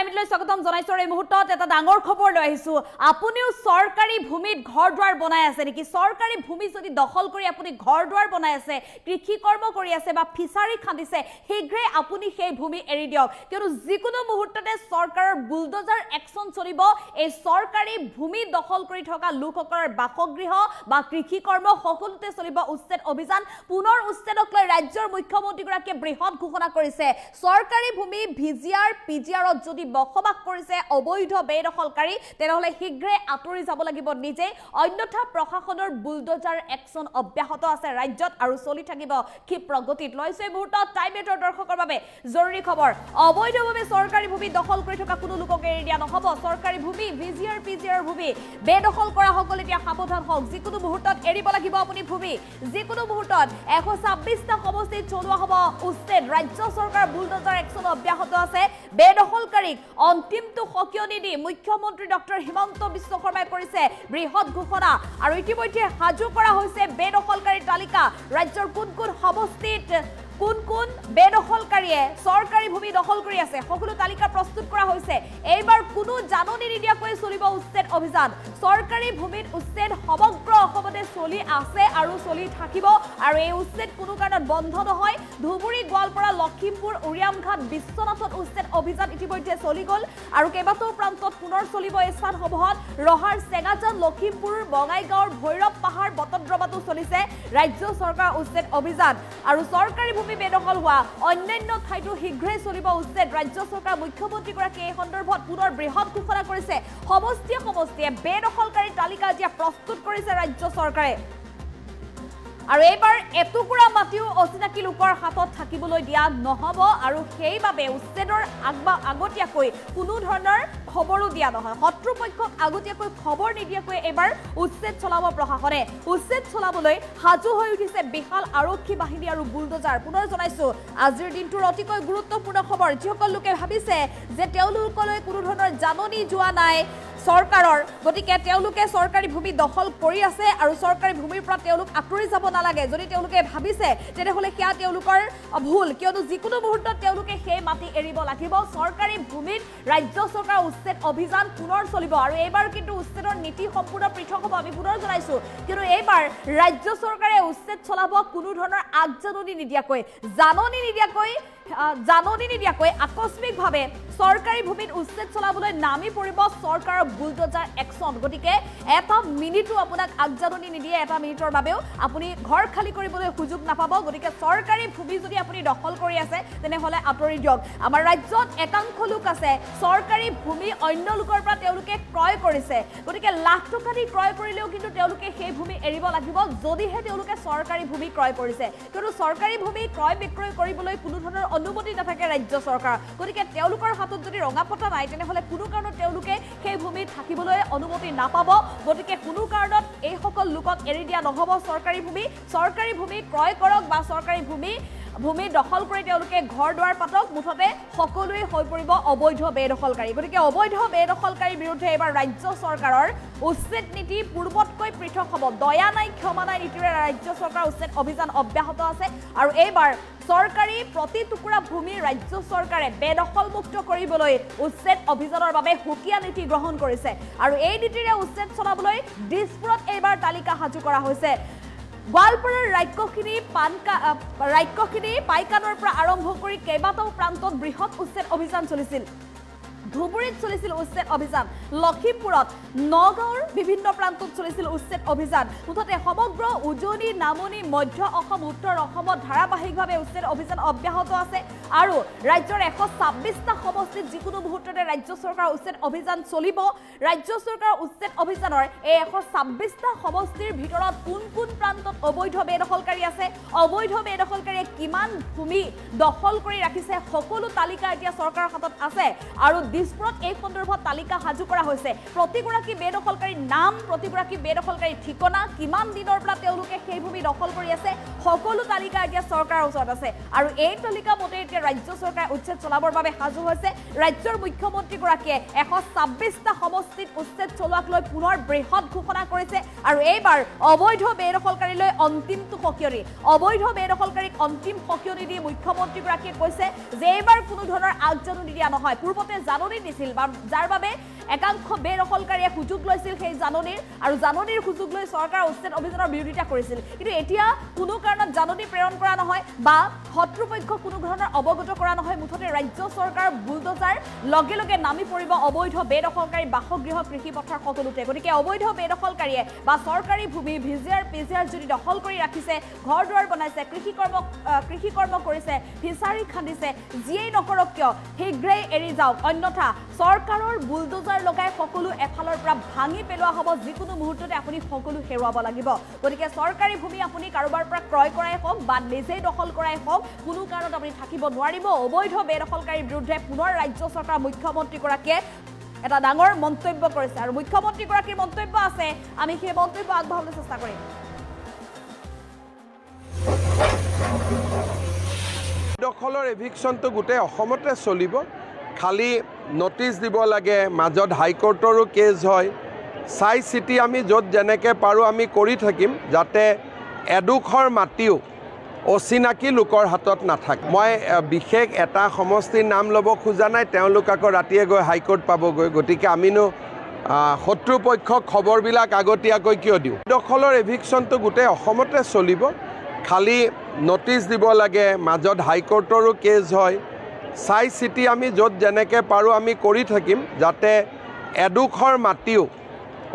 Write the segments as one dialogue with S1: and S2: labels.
S1: টাইমলৈ স্বাগতম জনাইছো এই মুহূৰ্তত এটা ডাঙৰ খবৰ লৈ আহিছো আপুনিও সৰকাৰি ভূমিত ঘৰ দুৱাৰ বনাই আছে নেকি সৰকাৰি ভূমি যদি দখল কৰি আপুনি ঘৰ দুৱাৰ বনাই আছে কৃষি কৰ্ম কৰি আছে বা ফিছাৰী খান্দিছে হেগ্ৰে আপুনি সেই ভূমি এৰি দিয়ক কিয়নো যিকোনো মুহূৰ্ততে সৰকাৰৰ বুলডোজাৰ একচন চলিব এই সৰকাৰি ভূমি দখল কৰি থকা লোকসকলৰ বাসগৃহ বা কৃষি কৰ্ম সকলোতে চলিব উচ্ছেদ অভিযান পুনৰ উচ্ছেদক লৈ ৰাজ্যৰ মুখ্যমন্ত্ৰীগৰাকীয়ে বৃহৎ ঘোষণা কৰিছে সৰকাৰি ভূমি ভিজিআৰ পিজিআৰত যদি বসবাস কৰিছে অবৈধ বেদখলকাৰী তেনেহলে হিগ্ৰে আতৰি যাব লাগিব নিজে অন্যথা প্ৰশাসনৰ বুলডোজাৰ একচন অব্যাহত আছে ৰাজ্যত আৰু চলি থাকিব ক্ষিপ্ৰ গতিত লৈছে মুহূৰ্তত টাইমেটৰ দৰ্শকৰ বাবে জৰুৰী খবৰ অবৈধভাৱে সৰকাৰি ভূমি দখল কৰি থকা কোনো লোকক এৰি দিয়া নহব সৰকাৰি ভূমি ভিজিআৰ পিজিআৰ ভূমি বেদখল কৰা সকল এতিয়া সাৱধান হওক যিকোনো মুহূৰ্তত এৰিব লাগিব আপুনি ভূমি যিকোনো মুহূৰ্তত 126টা সমষ্টিত চলোৱা হ'ব উচ্ছেদ ৰাজ্য চৰকাৰ বুলডোজাৰ একচন অব্যাহত আছে বেদখলকাৰীক অন্তিমটো সকিয়নি দি মুখ্যমন্ত্ৰী ডক্টৰ হিমন্ত বিশ্ব শৰ্মাই কৰিছে বৃহৎ ঘোষণা আৰু ইতিমধ্যে হাজু কৰা হৈছে বেদখলকাৰীৰ তালিকা ৰাজ্যৰ কোন কোন সমষ্টিত কোন কোন বেদখলকাৰীয়ে সৰকাৰি ভূমি দখল কৰি আছে সকলো তালিকা প্ৰস্তুত কৰা হৈছে এইবাৰ কোনো জাননী নিদিয়াকৈ চলিব উচ্ছেদ অভিযান সৰকাৰি ভূমিত উচ্ছেদ সমগ্ৰ অসমতে চলি আছে আৰু চলি থাকিব আৰু এই উচ্ছেদ কোনো কাৰণত বন্ধ নহয় ধুবুৰী গোৱালপাৰা লখিমপুৰ উৰিয়ামঘাট বিশ্বনাথত উচ্ছেদ অভিযান ইতিমধ্যে চলি গল আৰু কেইবাটাও প্ৰান্তত পুনৰ চলিব এই স্থানসমূহত ৰহাৰ চেঙাজান লখিমপুৰ বঙাইগাঁৱৰ ভৈৰৱ পাহাৰ বটদ্ৰৱাতো চলিছে ৰাজ্য চৰকাৰ উচ্ছেদ অভিযান আৰু সৰকাৰি ভূমি বেদখল হোৱা অন্যান্য ঠাইতো শীঘ্ৰে চলিব উচ্ছেদ ৰাজ্য চৰকাৰ মুখ্যমন্ত্ৰীগৰাকীয়ে এই সন্দৰ্ভত পুনৰ বৃহৎ ঘোষণা কৰিছে সমষ্টিয়ে বেদখলকাৰী তালিকা এতিয়া প্ৰস্তুত কৰিছে ৰাজ্য চৰকাৰে আৰু এইবাৰ এটুকুৰা মাটিও অচিনাকি লোকৰ হাতত থাকিবলৈ দিয়া নহব আৰু সেইবাবে উচ্ছেদৰ আগতীয়াকৈ কোনো ধৰণৰ খবৰো দিয়া নহয় শত্ৰুপক্ষক আগতীয়াকৈ খবৰ নিদিয়াকৈ এবাৰ উচ্ছেদ চলাব প্ৰশাসনে উচ্ছেদ চলাবলৈ হাজু হৈ উঠিছে বিশাল আৰক্ষী বাহিনী আৰু বুলডোজাৰ পুনৰ জনাইছো আজিৰ দিনটোৰ অতিকৈ গুৰুত্বপূৰ্ণ খবৰ যিসকল লোকে ভাবিছে যে তেওঁলোকলৈ কোনো ধৰণৰ জাননী যোৱা নাই সৰকাৰৰ গতিকে তেওঁলোকে সৰকাৰি ভূমি দখল কৰি আছে আৰু সৰকাৰি ভূমিৰ পৰা তেওঁলোক আঁতৰি যাব নালাগে যদি তেওঁলোকে ভাবিছে তেনেহলে কিয়া তেওঁলোকৰ ভুল কিয়নো যিকোনো মুহূৰ্তত তেওঁলোকে সেই মাটি এৰিব লাগিব সৰকাৰি ভূমিত ৰাজ্য চৰকাৰ উচ্ছেদ অভিযান পুনৰ চলিব আৰু এইবাৰ কিন্তু উচ্ছেদৰ নীতি সম্পূৰ্ণ পৃথক হ'ব আমি পুনৰ জনাইছো কিন্তু এইবাৰ ৰাজ্য চৰকাৰে উচ্ছেদ চলাব কোনো ধৰণৰ আগজাননী নিদিয়াকৈ আকস্মিকভাৱে সৰকাৰি ভূমিত উচ্ছেদ চলাবলৈ নামি পৰিব চৰকাৰৰ বুলডোজাৰ একচন গতিকে এটা মিনিটো আপোনাক আগজাননী নিদিয়ে এটা মিনিটৰ বাবেও আপুনি ঘৰ খালি কৰিবলৈ সুযোগ নাপাব গতিকে সৰকাৰি ভূমি যদি আপুনি দখল কৰি আছে তেনেহলে আঁতৰি দিয়ক আমাৰ ৰাজ্যত একাংশ লোক আছে সৰকাৰি ভূমি অন্য লোকৰ পৰা তেওঁলোকে ক্ৰয় কৰিছে গতিকে লাখ টকা দি ক্ৰয় কৰিলেও কিন্তু তেওঁলোকে সেই ভূমি এৰিব লাগিব যদিহে তেওঁলোকে সৰকাৰি ভূমি ক্ৰয় কৰিছে কিন্তু সৰকাৰি ভূমি ক্ৰয় বিক্ৰয় কৰিবলৈ কোনো ধৰণৰ অনুমতি নাথাকে ৰাজ্য চৰকাৰ গতিকে তেওঁলোকৰ হাতত যদি ৰঙাপটা নাই তেনেহলে কোনো কাৰণত তেওঁলোকে সেই ভূমিত থাকিবলৈ অনুমতি নাপাব গতিকে কোনো কাৰণত এই সকল লোকক এৰি দিয়া নহব সৰকাৰি ভূমি ক্ৰয় কৰক বা সৰকাৰি ভূমি দখল কৰি তেওঁলোকে ঘৰ দুৱাৰ পাতক মুঠতে সকলোৱে হৈ পৰিব অবৈধ বেদখলকাৰী গতিকে অবৈধ বেদখলকাৰীৰ বিৰুদ্ধে এবাৰ ৰাজ্য চৰকাৰৰ উচ্ছেদ নীতি পূৰ্বতকৈ পৃথক হ'ব দয়া নাই ক্ষমা নাই নীতিৰে ৰাজ্য চৰকাৰ উচ্ছেদ অভিযান অব্যাহত আছে আৰু এইবাৰ সৰকাৰি প্ৰতি টুকুৰা ভূমি ৰাজ্য চৰকাৰে বেদখল মুক্ত কৰিবলৈ উচ্ছেদ অভিযানৰ বাবে হুকিয়া নীতি গ্ৰহণ কৰিছে আৰু এই নীতিৰে উচ্ছেদ চলাবলৈ দিছপুৰত এইবাৰ তালিকা হাজু কৰা হৈছে গোৱালপাৰাৰ ৰাজ্যখিনি পাইকানৰ পৰা আৰম্ভ কৰি কেইবাটাও প্ৰান্তত বৃহৎ উচ্ছেদ অভিযান চলিছিল ধুবুৰীত চলিছিল উচ্ছেদ অভিযান লখিমপুৰত নগাঁৱৰ বিভিন্ন প্ৰান্তত চলিছিল উচ্ছেদ অভিযান মুঠতে সমগ্ৰ উজনি নামনি মধ্য অসম উত্তৰ অসমত ধাৰাবাহিকভাৱে উচ্ছেদ অভিযান অব্যাহত আছে আৰু ৰাজ্যৰ 126টা সমষ্টিত যিকোনো মুহূৰ্ততে ৰাজ্য চৰকাৰ উচ্ছেদ অভিযান চলিব ৰাজ্য চৰকাৰ উচ্ছেদ অভিযানৰ এই 126টা সমষ্টিৰ ভিতৰত কোন কোন প্ৰান্তত অবৈধ বেদখলকাৰী আছে অবৈধ বেদখলকাৰীয়ে কিমান ভূমি দখল কৰি ৰাখিছে সকলো তালিকা এতিয়া চৰকাৰৰ হাতত আছে আৰু দিছপুৰত এই সন্দৰ্ভত তালিকা হাজু কৰা হৈছে প্ৰতিগৰাকী বেদখলকাৰীৰ নাম প্ৰতিগৰাকী বেদখলকাৰীৰ ঠিকনা কিমান দিনৰ পৰা তেওঁলোকে সেই ভূমি দখল কৰি আছে সকলো তালিকা এতিয়া চৰকাৰৰ ওচৰত আছে আৰু এই তালিকা মতে এতিয়া ৰাজ্য চৰকাৰে উচ্ছেদ চলাবৰ বাবে হাজু হৈছে ৰাজ্যৰ মুখ্যমন্ত্ৰীগৰাকীয়ে 126টা সমষ্টিত উচ্ছেদ চলোৱাক লৈ পুনৰ বৃহৎ ঘোষণা কৰিছে আৰু এইবাৰ অবৈধ বেদখলকাৰীলৈ অন্তিমটো সকিয়নি অবৈধ বেদখলকাৰীক অন্তিম সকিয়নি দি মুখ্যমন্ত্ৰীগৰাকীয়ে কৈছে যে এইবাৰ কোনো ধৰণৰ আগজাননী দিয়া নহয় পূৰ্বতে জাননী দিছিল বা যাৰ বাবে একাংশ বেদখলকাৰীয়ে সুযোগ লৈছিল সেই জাননীৰ আৰু জাননীৰ সুযোগ লৈ চৰকাৰ উচ্ছেদ অভিযানৰ বিৰোধিতা কৰিছিল কিন্তু এতিয়া কোনো কাৰণত জাননী প্ৰেৰণ কৰা নহয় বা শত্ৰুপক্ষক কোনো ধৰণৰ অৱগত কৰা নহয় মুঠতে ৰাজ্য চৰকাৰ বুলডোজাৰ লগে লগে নামি পৰিব অবৈধ বেদখলকাৰী বাসগৃহ কৃষি পথাৰ সকলোতে গতিকে অবৈধ বেদখলকাৰীয়ে বা চৰকাৰী ভূমি ভিজিআৰ পিজিআৰ যদি দখল কৰি ৰাখিছে ঘৰ দুৱাৰ বনাইছে কৃষি কৰ্ম কৰিছে ফিচাৰী খান্দিছে যিয়েই নকৰক কিয় শীঘ্ৰেই এৰি যাওক অন্যথা চৰকাৰৰ বুলডোজাৰ লগাই সকলো এফালৰ পৰা ভাঙি পেলোৱা হ'ব যিকোনো মুহূৰ্ততে আপুনি সকলো হেৰুৱাব লাগিব গতিকে চৰকাৰী ভূমি আপুনি কাৰোবাৰ পৰা ক্ৰয় কৰাই হওক বা নিজেই দখল কৰাই হওক কোনো কাৰণত আপুনি থাকিব নোৱাৰিব অবৈধ বেদখলকাৰীৰ বিৰুদ্ধে পুনৰ ৰাজ্য চৰকাৰ মুখ্যমন্ত্ৰীগৰাকীয়ে এটা ডাঙৰ মন্তব্য কৰিছে আৰু মুখ্যমন্ত্ৰীগৰাকীৰ মন্তব্য আছে আমি সেই মন্তব্য আগবঢ়াবলৈ চেষ্টা কৰিম
S2: দখলৰ এভিকশ্যনটো গোটেই অসমতে চলিব খালি নটিচ দিব লাগে মাজত হাইকোৰ্টৰো কেছ হয় চাই চিটি আমি য'ত যেনেকৈ পাৰোঁ আমি কৰি থাকিম যাতে এডোখৰ মাটিও অচিনাকি লোকৰ হাতত নাথাকে মই বিশেষ এটা সমষ্টিৰ নাম ল'ব খোজা নাই তেওঁলোক আকৌ ৰাতিয়ে গৈ হাইকোৰ্ট পাবগৈ গতিকে আমিনো শত্ৰুপক্ষক খবৰবিলাক আগতীয়াকৈ কিয় দিওঁ দখলৰ এভিকশ্যনটো গোটেই অসমতে চলিব খালি নটিচ দিব লাগে মাজত হাইকোৰ্টৰো কেছ হয় চাই চিটি আমি য'ত যেনেকৈ পাৰোঁ আমি কৰি থাকিম যাতে এডোখৰ মাটিও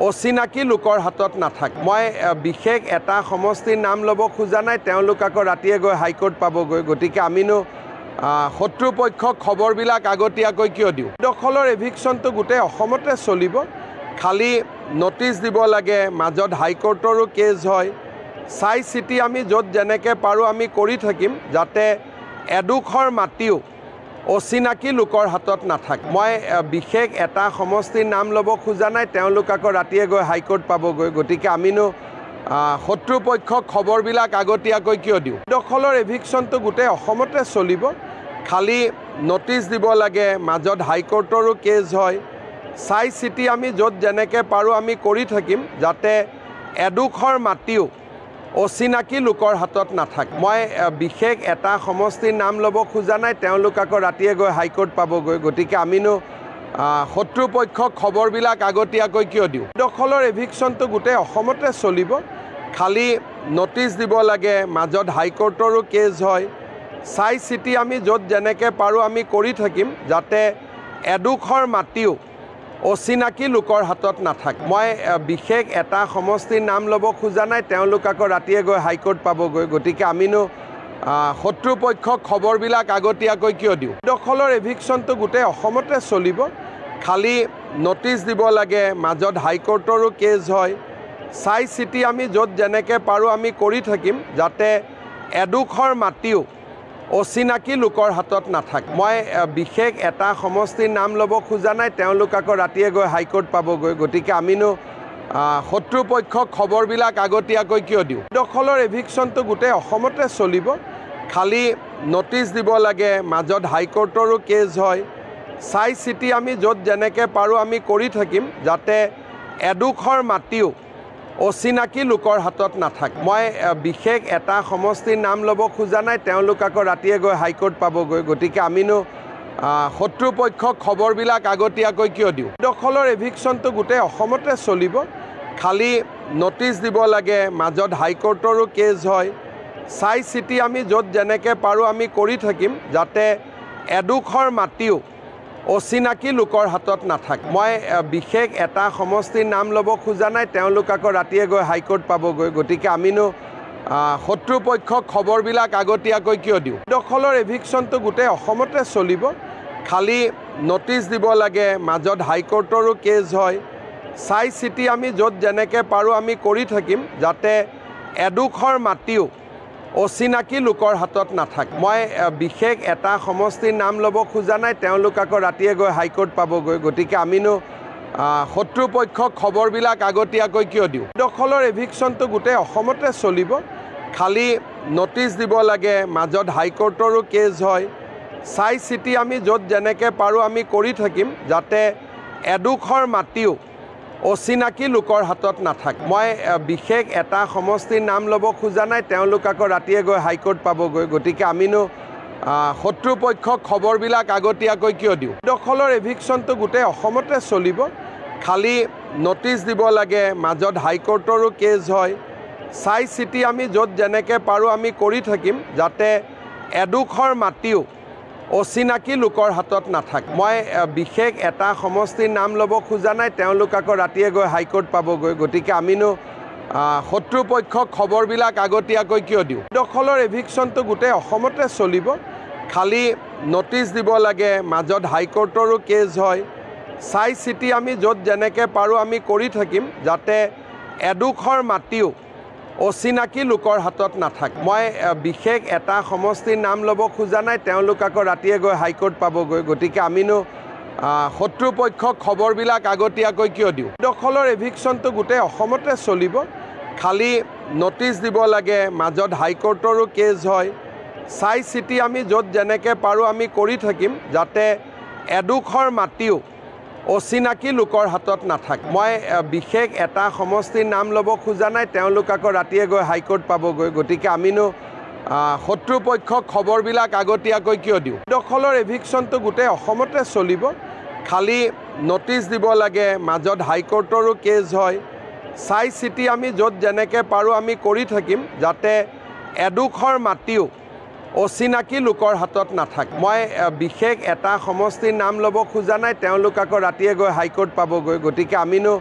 S2: অচিনাকি লোকৰ হাতত নাথাকে মই বিশেষ এটা সমষ্টিৰ নাম ল'ব খোজা নাই তেওঁলোক আকৌ ৰাতিয়ে গৈ হাইকোৰ্ট পাবগৈ গতিকে আমিনো শত্ৰুপক্ষক খবৰবিলাক আগতীয়াকৈ কিয় দিওঁ দখলৰ এভিকশ্যনটো গোটেই অসমতে চলিব খালি নটিচ দিব লাগে মাজত হাইকোৰ্টৰো কেছ হয় চাই চিটি আমি য'ত যেনেকৈ পাৰোঁ আমি কৰি থাকিম যাতে এডোখৰ মাটিও অচিনাকি লোকৰ হাতত নাথাকে মই বিশেষ এটা সমষ্টিৰ নাম ল'ব খোজা নাই তেওঁলোক আকৌ ৰাতিয়ে গৈ হাইকোৰ্ট পাবগৈ গতিকে আমিনো শত্ৰুপক্ষক খবৰবিলাক আগতীয়াকৈ কিয় দিওঁ দখলৰ এভিকশ্যনটো গোটেই অসমতে চলিব খালি নটিচ দিব লাগে মাজত হাইকোৰ্টৰো কেছ হয় চাই চিটি আমি য'ত যেনেকৈ পাৰোঁ আমি কৰি থাকিম যাতে এডোখৰ মাটিও অচিনাকি লোকৰ হাতত নাথাকে মই বিশেষ এটা সমষ্টিৰ নাম ল'ব খোজা নাই তেওঁলোক আকৌ ৰাতিয়ে গৈ হাইকোৰ্ট পাবগৈ গতিকে আমিনো শত্ৰুপক্ষক খবৰবিলাক আগতীয়াকৈ কিয় দিওঁ দখলৰ এভিকশ্যনটো গোটেই অসমতে চলিব খালি নটিচ দিব লাগে মাজত হাইকোৰ্টৰো কেছ হয় চাই চিটি আমি য'ত যেনেকৈ পাৰোঁ আমি কৰি থাকিম যাতে এডোখৰ মাটিও অচিনাকি লোকৰ হাতত নাথাকে মই বিশেষ এটা সমষ্টিৰ নাম ল'ব খোজা নাই তেওঁলোক আকৌ ৰাতিয়ে গৈ হাইকোৰ্ট পাবগৈ গতিকে আমিনো শত্ৰুপক্ষক খবৰবিলাক আগতীয়াকৈ কিয় দিওঁ দখলৰ এভিকশ্যনটো গোটেই অসমতে চলিব খালি নটিচ দিব লাগে মাজত হাইকোৰ্টৰো কেছ হয় চাই চিটি আমি য'ত যেনেকৈ পাৰোঁ আমি কৰি থাকিম যাতে এডোখৰ মাটিও অচিনাকি লোকৰ হাতত নাথাকে মই বিশেষ এটা সমষ্টিৰ নাম ল'ব খোজা নাই তেওঁলোক আকৌ ৰাতিয়ে গৈ হাইকোৰ্ট পাবগৈ গতিকে আমিনো শত্ৰুপক্ষক খবৰবিলাক আগতীয়াকৈ কিয় দিওঁ দখলৰ এভিকশ্যনটো গোটেই অসমতে চলিব খালি নটিচ দিব লাগে মাজত হাইকোৰ্টৰো কেছ হয় চাই চিটি আমি য'ত যেনেকৈ পাৰোঁ আমি কৰি থাকিম যাতে এডোখৰ মাটিও অচিনাকি লোকৰ হাতত নাথাকে মই বিশেষ এটা সমষ্টিৰ নাম ল'ব খোজা নাই তেওঁলোক আকৌ ৰাতিয়ে গৈ হাইকোৰ্ট পাবগৈ গতিকে আমিনো শত্ৰুপক্ষক খবৰবিলাক আগতীয়াকৈ কিয় দিওঁ দখলৰ এভিকশ্যনটো গোটেই অসমতে চলিব খালি নটিচ দিব লাগে মাজত হাইকোৰ্টৰো কেছ হয় চাই চিটি আমি য'ত যেনেকৈ পাৰোঁ আমি কৰি থাকিম যাতে এডোখৰ মাটিও অচিনাকি লোকৰ হাতত নাথাকে মই বিশেষ এটা সমষ্টিৰ নাম ল'ব খোজা নাই তেওঁলোক আকৌ ৰাতিয়ে গৈ হাইকোৰ্ট পাবগৈ গতিকে আমিনো শত্ৰুপক্ষক খবৰবিলাক আগতীয়াকৈ কিয় দিওঁ দখলৰ এভিকশ্যনটো গোটেই অসমতে চলিব খালি নটিচ দিব লাগে মাজত হাইকোৰ্টৰো কেছ হয় চাই চিটি আমি য'ত যেনেকৈ পাৰোঁ আমি কৰি থাকিম যাতে এডোখৰ মাটিও অচিনাকি লোকৰ হাতত নাথাকে মই বিশেষ এটা সমষ্টিৰ নাম ল'ব খোজা নাই তেওঁলোক আকৌ ৰাতিয়ে গৈ হাইকোৰ্ট পাবগৈ গতিকে আমিনো শত্ৰুপক্ষক খবৰবিলাক আগতীয়াকৈ কিয় দিওঁ দখলৰ এভিকশ্যনটো গোটেই অসমতে চলিব খালি নটিচ দিব লাগে মাজত হাইকোৰ্টৰো কেছ হয় চাই চিটি আমি য'ত যেনেকৈ পাৰোঁ আমি কৰি থাকিম যাতে এডোখৰ মাটিও অচিনাকি লোকৰ হাতত নাথাকে মই বিশেষ এটা সমষ্টিৰ নাম ল'ব খোজা নাই তেওঁলোক আকৌ ৰাতিয়ে গৈ হাইকোৰ্ট পাবগৈ গতিকে আমিনো শত্ৰুপক্ষক খবৰবিলাক আগতীয়াকৈ কিয় দিওঁ দখলৰ এভিকশ্যনটো গোটেই অসমতে চলিব খালি নটিচ দিব লাগে মাজত হাইকোৰ্টৰো কেছ হয় চাই চিটি আমি য'ত যেনেকৈ পাৰোঁ আমি কৰি থাকিম যাতে এডোখৰ মাটিও অচিনাকি লোকৰ হাতত নাথাকে মই বিশেষ এটা সমষ্টিৰ নাম ল'ব খোজা নাই তেওঁলোক আকৌ ৰাতিয়ে গৈ হাইকোৰ্ট পাবগৈ গতিকে আমিনো শত্ৰুপক্ষক খবৰবিলাক আগতীয়াকৈ কিয় দিওঁ দখলৰ এভিকশ্যনটো গোটেই অসমতে চলিব খালি নটিচ দিব লাগে মাজত হাইকোৰ্টৰো কেছ হয় চাই চিটি আমি য'ত যেনেকৈ পাৰোঁ আমি কৰি থাকিম যাতে এডোখৰ মাটিও অচিনাকি লোকৰ হাতত নাথাকে মই বিশেষ এটা সমষ্টিৰ নাম ল'ব খোজা নাই তেওঁলোক আকৌ ৰাতিয়ে গৈ হাইকোৰ্ট পাবগৈ গতিকে আমিনো শত্ৰুপক্ষক খবৰবিলাক আগতীয়াকৈ কিয় দিওঁ দখলৰ এভিকশ্যনটো গোটেই অসমতে চলিব খালি নটিচ দিব লাগে মাজত হাইকোৰ্টৰো কেছ হয় চাই চিটি আমি য'ত যেনেকৈ পাৰোঁ আমি কৰি থাকিম যাতে এডোখৰ মাটিও অচিনাকি লোকৰ হাতত নাথাকে মই বিশেষ এটা সমষ্টিৰ নাম ল'ব খোজা নাই তেওঁলোক আকৌ ৰাতিয়ে গৈ হাইকোৰ্ট পাবগৈ গতিকে আমিনো শত্ৰুপক্ষক খবৰবিলাক আগতীয়াকৈ কিয় দিওঁ দখলৰ এভিকশ্যনটো গোটেই অসমতে চলিব খালি নটিচ দিব লাগে মাজত হাইকোৰ্টৰো কেছ হয় চাই চিটি আমি য'ত যেনেকৈ পাৰোঁ আমি কৰি থাকিম যাতে এডোখৰ মাটিও অচিনাকি লোকৰ হাতত নাথাকে মই বিশেষ এটা সমষ্টিৰ নাম ল'ব খোজা নাই তেওঁলোক আকৌ ৰাতিয়ে গৈ হাইকোৰ্ট পাবগৈ গতিকে আমিনো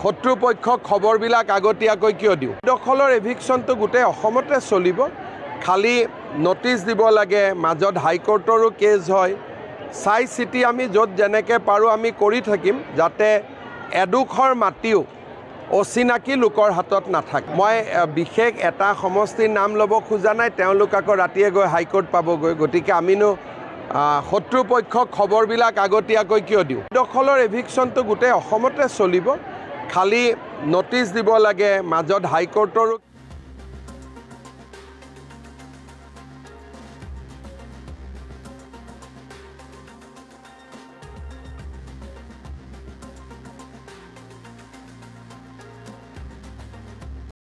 S2: শত্ৰুপক্ষক খবৰবিলাক আগতীয়াকৈ কিয় দিওঁ দখলৰ এভিকশ্যনটো গোটেই অসমতে চলিব খালি নটিচ দিব লাগে মাজত হাইকোৰ্টৰো কেছ হয় চাই চিটি আমি য'ত যেনেকৈ পাৰোঁ আমি কৰি থাকিম যাতে এডোখৰ মাটিও অচিনাকি লোকৰ হাতত নাথাকে মই বিশেষ এটা সমষ্টিৰ নাম ল'ব খোজা নাই তেওঁলোক আকৌ ৰাতিয়ে গৈ হাইকোৰ্ট পাবগৈ গতিকে আমিনো শত্ৰুপক্ষক খবৰবিলাক আগতীয়াকৈ কিয় দিওঁ দখলৰ এভিকশ্যনটো গোটেই অসমতে চলিব খালি নটিচ দিব লাগে মাজত হাইকোৰ্টৰো